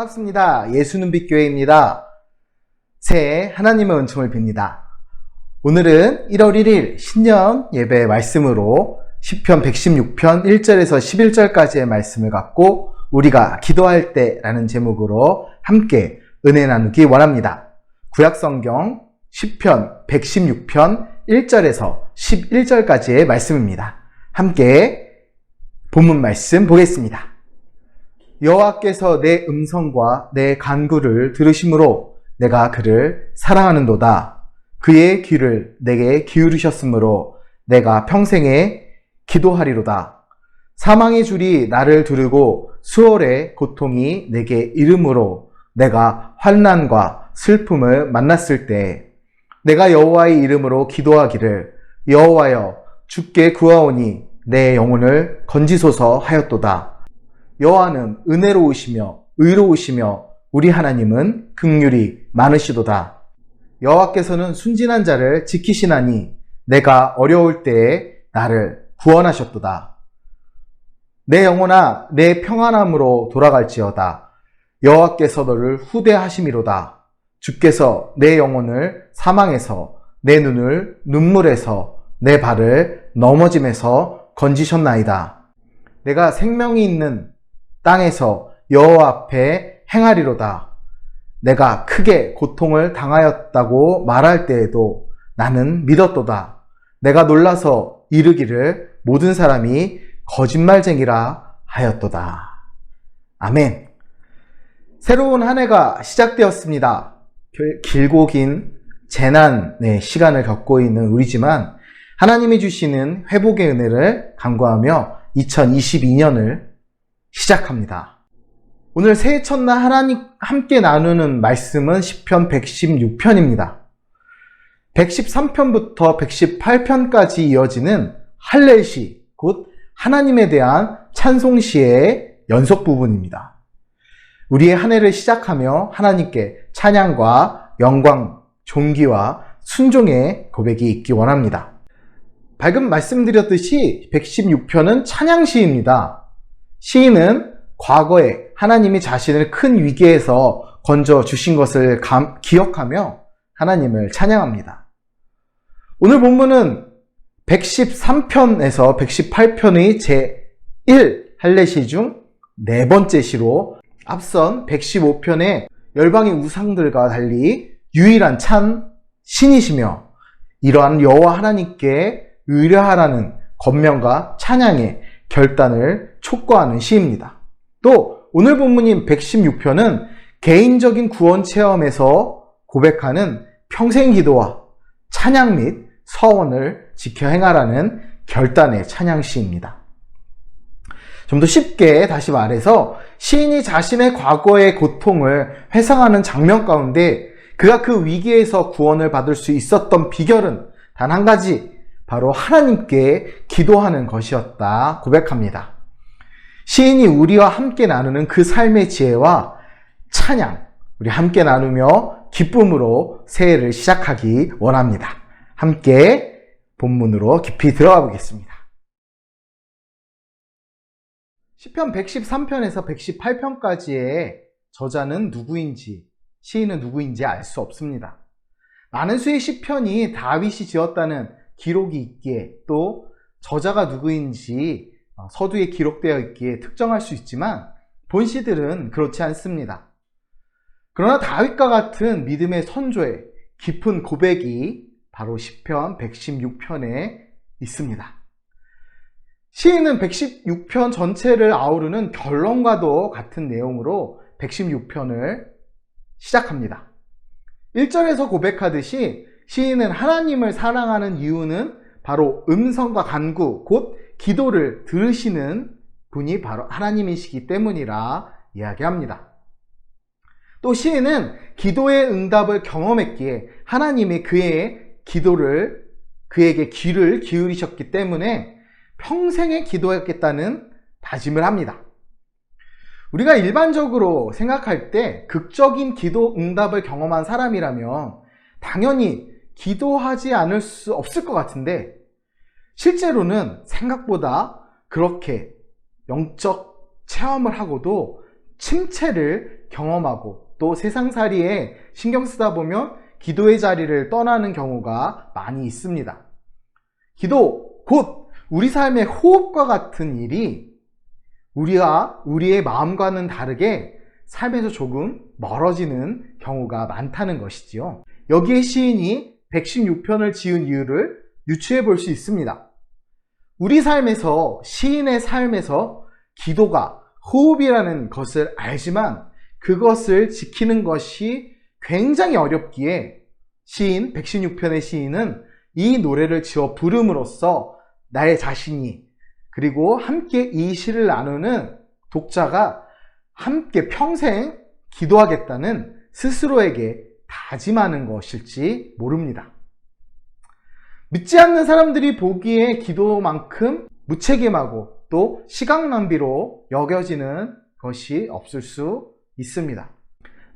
반갑습니다. 예수눈빛교회입니다. 새해 하나님의 은총을 빕니다. 오늘은 1월 1일 신년 예배 말씀으로 시편 116편 1절에서 11절까지의 말씀을 갖고 우리가 기도할 때라는 제목으로 함께 은혜 나누기 원합니다. 구약성경 시편 116편 1절에서 11절까지의 말씀입니다. 함께 본문 말씀 보겠습니다. 여호와께서 내 음성과 내 간구를 들으심으로 내가 그를 사랑하는도다. 그의 귀를 내게 기울이셨으므로 내가 평생에 기도하리로다. 사망의 줄이 나를 두르고 수월의 고통이 내게 이름으로 내가 환난과 슬픔을 만났을 때 내가 여호와의 이름으로 기도하기를 여호와여 주께 구하오니 내 영혼을 건지소서 하였도다. 여호와는 은혜로우시며 의로우시며 우리 하나님은 긍휼이 많으시도다. 여호와께서는 순진한 자를 지키시나니 내가 어려울 때에 나를 구원하셨도다. 내 영혼아 내 평안함으로 돌아갈지어다. 여호와께서 너를 후대하심이로다. 주께서 내 영혼을 사망에서 내 눈을 눈물에서 내 발을 넘어짐에서 건지셨나이다. 내가 생명이 있는 땅에서 여호와 앞에 행하리로다. 내가 크게 고통을 당하였다고 말할 때에도 나는 믿었도다. 내가 놀라서 이르기를 모든 사람이 거짓말쟁이라 하였도다. 아멘. 새로운 한 해가 시작되었습니다. 길고 긴 재난의 시간을 겪고 있는 우리지만 하나님이 주시는 회복의 은혜를 간구하며 2022년을 시작합니다. 오늘 새해 첫날 하나님 함께 나누는 말씀은 시편 116편입니다. 113편부터 118편까지 이어지는 할렐시, 곧 하나님에 대한 찬송시의 연속 부분입니다. 우리의 한 해를 시작하며 하나님께 찬양과 영광, 존귀와 순종의 고백이 있기 원합니다. 방금 말씀드렸듯이 116편은 찬양시입니다. 시인은 과거에 하나님이 자신을 큰 위기에서 건져주신 것을 기억하며 하나님을 찬양합니다. 오늘 본문은 113편에서 118편의 제1 할례시 중 네 번째 시로 앞선 115편의 열방의 우상들과 달리 유일한 참 신이시며 이러한 여호와 하나님께 의뢰하라는 권면과 찬양의 결단을 촉구하는 시입니다. 또 오늘 본문인 116편은 개인적인 구원 체험에서 고백하는 평생 기도와 찬양 및 서원을 지켜 행하라는 결단의 찬양시입니다. 좀 더 쉽게 다시 말해서 시인이 자신의 과거의 고통을 회상하는 장면 가운데 그가 그 위기에서 구원을 받을 수 있었던 비결은 단 한 가지, 바로 하나님께 기도하는 것이었다 고백합니다. 시인이 우리와 함께 나누는 그 삶의 지혜와 찬양, 우리 함께 나누며 기쁨으로 새해를 시작하기 원합니다. 함께 본문으로 깊이 들어가 보겠습니다. 시편 113편에서 118편까지의 저자는 누구인지, 시인은 누구인지 알 수 없습니다. 많은 수의 시편이 다윗이 지었다는 기록이 있기에 또 저자가 누구인지 서두에 기록되어 있기에 특정할 수 있지만 본 시들은 그렇지 않습니다. 그러나 다윗과 같은 믿음의 선조의 깊은 고백이 바로 시편 116편에 있습니다. 시인은 116편 전체를 아우르는 결론과도 같은 내용으로 116편을 시작합니다. 1절에서 고백하듯이 시인은 하나님을 사랑하는 이유는 바로 음성과 간구, 곧 기도를 들으시는 분이 바로 하나님이시기 때문이라 이야기합니다. 또 시인은 기도의 응답을 경험했기에 하나님이 그에게 귀를 기울이셨기 때문에 평생에 기도했겠다는 다짐을 합니다. 우리가 일반적으로 생각할 때 극적인 기도 응답을 경험한 사람이라면 당연히 기도하지 않을 수 없을 것 같은데 실제로는 생각보다 그렇게 영적 체험을 하고도 침체를 경험하고 또 세상살이에 신경 쓰다 보면 기도의 자리를 떠나는 경우가 많이 있습니다. 기도, 곧 우리 삶의 호흡과 같은 일이 우리의 마음과는 다르게 삶에서 조금 멀어지는 경우가 많다는 것이지요. 여기에 시인이 116편을 지은 이유를 유추해 볼 수 있습니다. 우리 삶에서, 시인의 삶에서 기도가 호흡이라는 것을 알지만 그것을 지키는 것이 굉장히 어렵기에 시인 116편의 시인은 이 노래를 지어 부름으로써 나의 자신이, 그리고 함께 이 시를 나누는 독자가 함께 평생 기도하겠다는 스스로에게 다짐하는 것일지 모릅니다. 믿지 않는 사람들이 보기에 기도만큼 무책임하고 또 시간 낭비로 여겨지는 것이 없을 수 있습니다.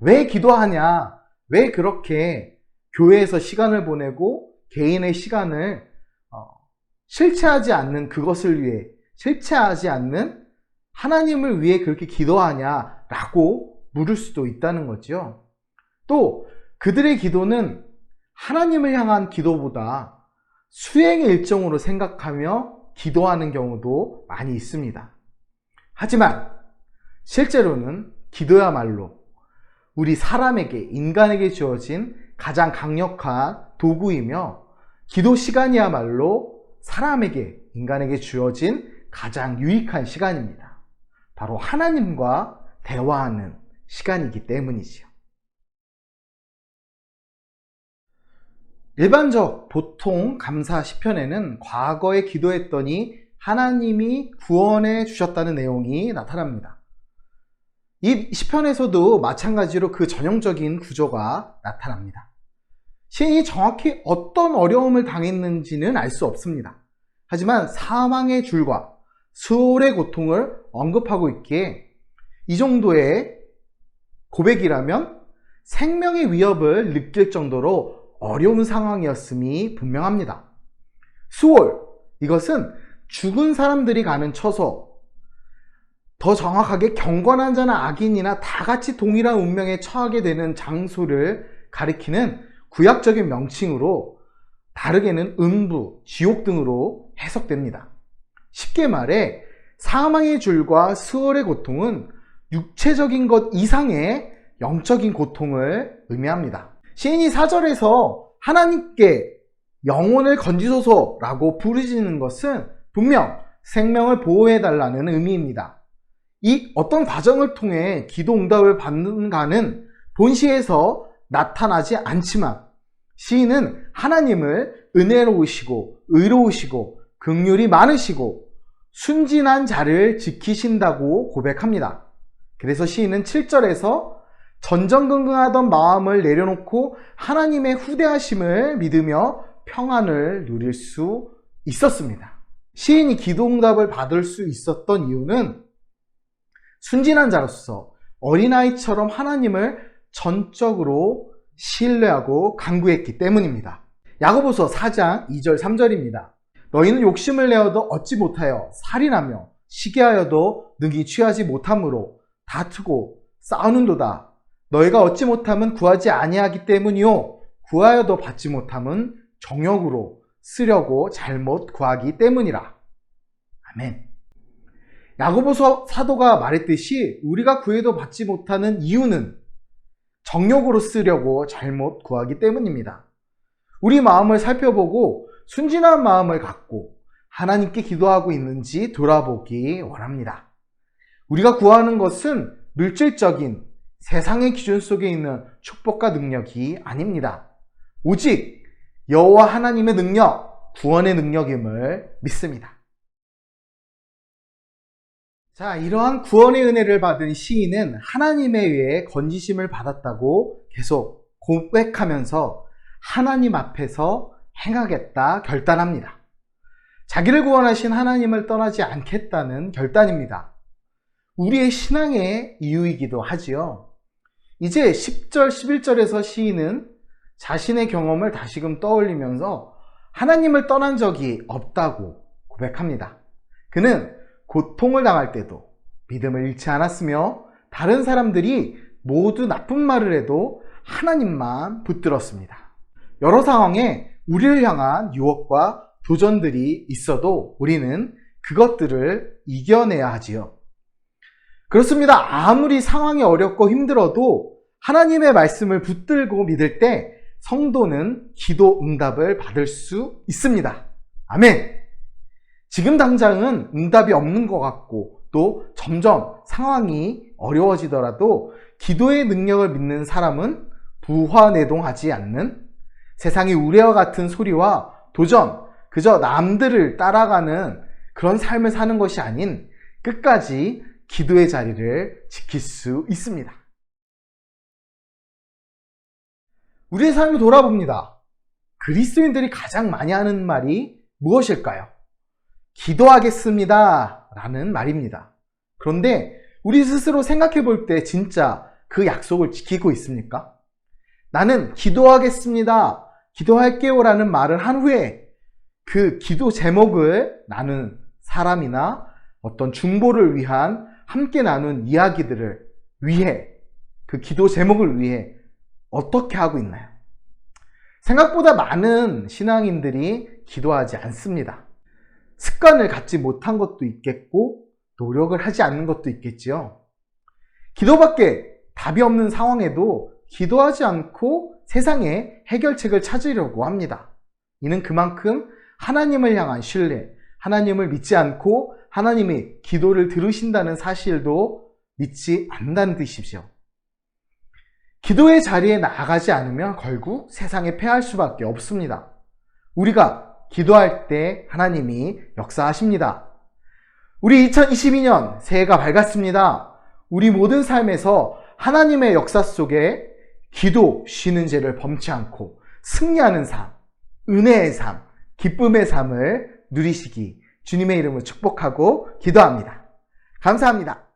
왜 기도하냐? 왜 그렇게 교회에서 시간을 보내고 개인의 시간을 실체하지 않는 그것을 위해, 실체하지 않는 하나님을 위해 그렇게 기도하냐라고 물을 수도 있다는 거죠. 또 그들의 기도는 하나님을 향한 기도보다 수행의 일정으로 생각하며 기도하는 경우도 많이 있습니다. 하지만 실제로는 기도야말로 우리 사람에게, 인간에게 주어진 가장 강력한 도구이며 기도 시간이야말로 사람에게, 인간에게 주어진 가장 유익한 시간입니다. 바로 하나님과 대화하는 시간이기 때문이지요. 보통 감사 시편에는 과거에 기도했더니 하나님이 구원해 주셨다는 내용이 나타납니다. 이 시편에서도 마찬가지로 그 전형적인 구조가 나타납니다. 시인이 정확히 어떤 어려움을 당했는지는 알 수 없습니다. 하지만 사망의 줄과 수월의 고통을 언급하고 있기에 이 정도의 고백이라면 생명의 위협을 느낄 정도로 어려운 상황이었음이 분명합니다. 수월, 이것은 죽은 사람들이 가는 처소, 더 정확하게 경건한 자나 악인이나 다 같이 동일한 운명에 처하게 되는 장소를 가리키는 구약적인 명칭으로 다르게는 음부, 지옥 등으로 해석됩니다. 쉽게 말해 사망의 줄과 수월의 고통은 육체적인 것 이상의 영적인 고통을 의미합니다. 시인이 4절에서 하나님께 영혼을 건지소서라고 부르짖는 것은 분명 생명을 보호해달라는 의미입니다. 이 어떤 과정을 통해 기도 응답을 받는가는 본시에서 나타나지 않지만 시인은 하나님을 은혜로우시고 의로우시고 긍휼이 많으시고 순진한 자를 지키신다고 고백합니다. 그래서 시인은 7절에서 전전긍긍하던 마음을 내려놓고 하나님의 후대하심을 믿으며 평안을 누릴 수 있었습니다. 시인이 기도 응답을 받을 수 있었던 이유는 순진한 자로서 어린아이처럼 하나님을 전적으로 신뢰하고 간구했기 때문입니다. 야고보서 4장 2절 3절입니다. 너희는 욕심을 내어도 얻지 못하여 살인하며 시기하여도 능히 취하지 못함으로 다투고 싸우는도다. 너희가 얻지 못함은 구하지 아니하기 때문이요 구하여도 받지 못함은 정욕으로 쓰려고 잘못 구하기 때문이라. 아멘. 야고보서 사도가 말했듯이 우리가 구해도 받지 못하는 이유는 정욕으로 쓰려고 잘못 구하기 때문입니다. 우리 마음을 살펴보고 순진한 마음을 갖고 하나님께 기도하고 있는지 돌아보기 원합니다. 우리가 구하는 것은 물질적인 세상의 기준 속에 있는 축복과 능력이 아닙니다. 오직 여호와 하나님의 능력, 구원의 능력임을 믿습니다. 자, 이러한 구원의 은혜를 받은 시인은 하나님에 의해 건지심을 받았다고 계속 고백하면서 하나님 앞에서 행하겠다 결단합니다. 자기를 구원하신 하나님을 떠나지 않겠다는 결단입니다. 우리의 신앙의 이유이기도 하지요. 이제 10절, 11절에서 시인은 자신의 경험을 다시금 떠올리면서 하나님을 떠난 적이 없다고 고백합니다. 그는 고통을 당할 때도 믿음을 잃지 않았으며 다른 사람들이 모두 나쁜 말을 해도 하나님만 붙들었습니다. 여러 상황에 우리를 향한 유혹과 도전들이 있어도 우리는 그것들을 이겨내야 하지요. 그렇습니다. 아무리 상황이 어렵고 힘들어도 하나님의 말씀을 붙들고 믿을 때 성도는 기도 응답을 받을 수 있습니다. 아멘! 지금 당장은 응답이 없는 것 같고 또 점점 상황이 어려워지더라도 기도의 능력을 믿는 사람은 부화내동하지 않는 세상이 우레와 같은 소리와 도전, 그저 남들을 따라가는 그런 삶을 사는 것이 아닌 끝까지 기도의 자리를 지킬 수 있습니다. 우리의 삶을 돌아봅니다. 그리스도인들이 가장 많이 하는 말이 무엇일까요? 기도하겠습니다 라는 말입니다. 그런데 우리 스스로 생각해 볼 때 진짜 그 약속을 지키고 있습니까? 나는 기도하겠습니다, 기도할게요 라는 말을 한 후에 그 기도 제목을 나눈 사람이나 어떤 중보를 위한 함께 나눈 이야기들을 위해 그 기도 제목을 위해 어떻게 하고 있나요? 생각보다 많은 신앙인들이 기도하지 않습니다. 습관을 갖지 못한 것도 있겠고 노력을 하지 않는 것도 있겠지요. 기도밖에 답이 없는 상황에도 기도하지 않고 세상에 해결책을 찾으려고 합니다. 이는 그만큼 하나님을 향한 신뢰, 하나님을 믿지 않고 하나님이 기도를 들으신다는 사실도 믿지 않는다는 뜻이죠. 기도의 자리에 나아가지 않으면 결국 세상에 패할 수밖에 없습니다. 우리가 기도할 때 하나님이 역사하십니다. 우리 2022년 새해가 밝았습니다. 우리 모든 삶에서 하나님의 역사 속에 기도 쉬는 죄를 범치 않고 승리하는 삶, 은혜의 삶, 기쁨의 삶을 누리시기 주님의 이름으로 축복하고 기도합니다. 감사합니다.